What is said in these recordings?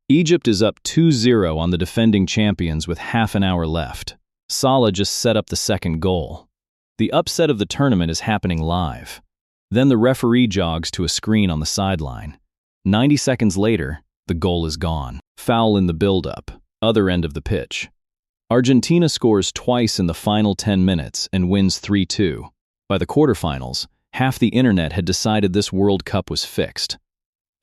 Egypt is up 2-0 on the defending champions with half an hour left. Salah just set up the second goal. The upset of the tournament is happening live. Then the referee jogs to a screen on the sideline. 90 seconds later, the goal is gone. Foul in the build-up, other end of the pitch. Argentina scores twice in the final 10 minutes and wins 3-2. By the quarterfinals, half the internet had decided this World Cup was fixed.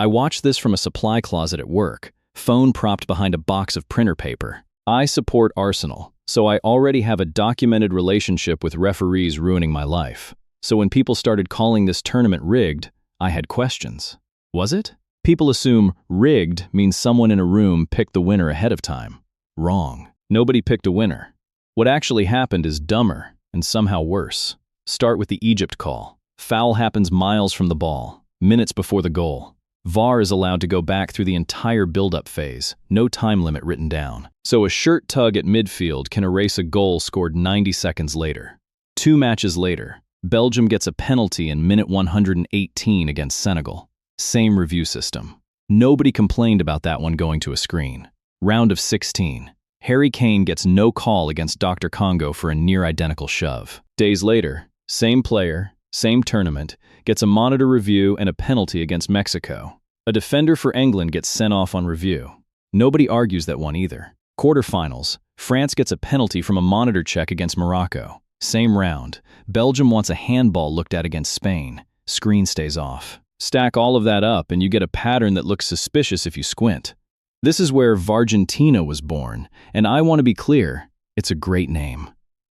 I watched this from a supply closet at work, phone propped behind a box of printer paper. I support Arsenal, so I already have a documented relationship with referees ruining my life. So when people started calling this tournament rigged, I had questions. Was it? People assume rigged means someone in a room picked the winner ahead of time. Wrong. Nobody picked a winner. What actually happened is dumber and somehow worse. Start with the Egypt call. Foul happens miles from the ball, minutes before the goal. VAR is allowed to go back through the entire build-up phase, no time limit written down. So a shirt tug at midfield can erase a goal scored 90 seconds later. 2 matches later, Belgium gets a penalty in minute 118 against Senegal. Same review system. Nobody complained about that one going to a screen. Round of 16. Harry Kane gets no call against Dr. Congo for a near-identical shove. Days later, same player, same tournament, gets a monitor review and a penalty against Mexico. A defender for England gets sent off on review. Nobody argues that one either. Quarterfinals, France gets a penalty from a monitor check against Morocco. Same round, Belgium wants a handball looked at against Spain. Screen stays off. Stack all of that up and you get a pattern that looks suspicious if you squint. This is where VARgentina was born, and I want to be clear, it's a great name.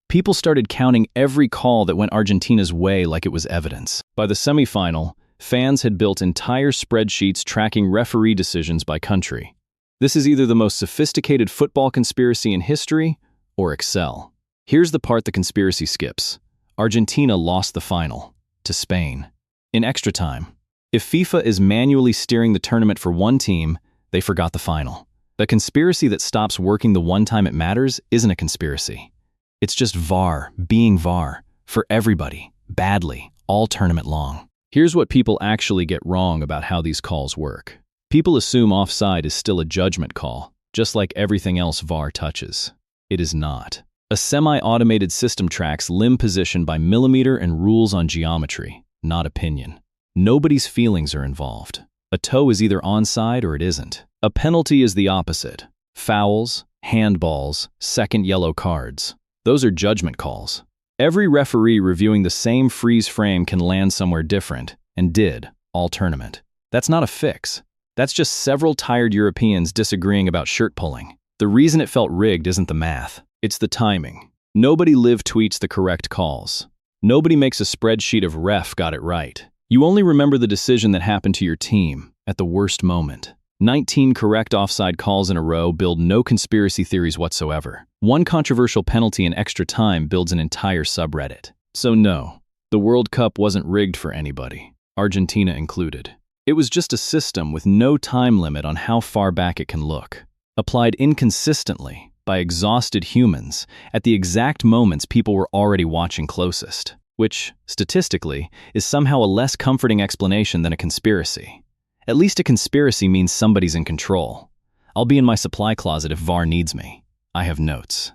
People started counting every call that went Argentina's way like it was evidence. By the semifinal, fans had built entire spreadsheets tracking referee decisions by country. This is either the most sophisticated football conspiracy in history or Excel. Here's the part the conspiracy skips. Argentina lost the final to Spain in extra time. If FIFA is manually steering the tournament for one team, they forgot the final. The conspiracy that stops working the one time it matters isn't a conspiracy. It's just VAR being VAR for everybody, badly, all tournament long. Here's what people actually get wrong about how these calls work. People assume offside is still a judgment call, just like everything else VAR touches. It is not. A semi-automated system tracks limb position by millimeter and rules on geometry, not opinion. Nobody's feelings are involved. A toe is either onside or it isn't. A penalty is the opposite. Fouls, handballs, second yellow cards. Those are judgment calls. Every referee reviewing the same freeze frame can land somewhere different, and did, all tournament. That's not a fix. That's just several tired Europeans disagreeing about shirt pulling. The reason it felt rigged isn't the math. It's the timing. Nobody live tweets the correct calls. Nobody makes a spreadsheet of ref got it right. You only remember the decision that happened to your team at the worst moment. 19 correct offside calls in a row build no conspiracy theories whatsoever. One controversial penalty in extra time builds an entire subreddit. So no, the World Cup wasn't rigged for anybody, Argentina included. It was just a system with no time limit on how far back it can look, applied inconsistently by exhausted humans at the exact moments people were already watching closest, which, statistically, is somehow a less comforting explanation than a conspiracy. At least a conspiracy means somebody's in control. I'll be in my supply closet if VAR needs me. I have notes.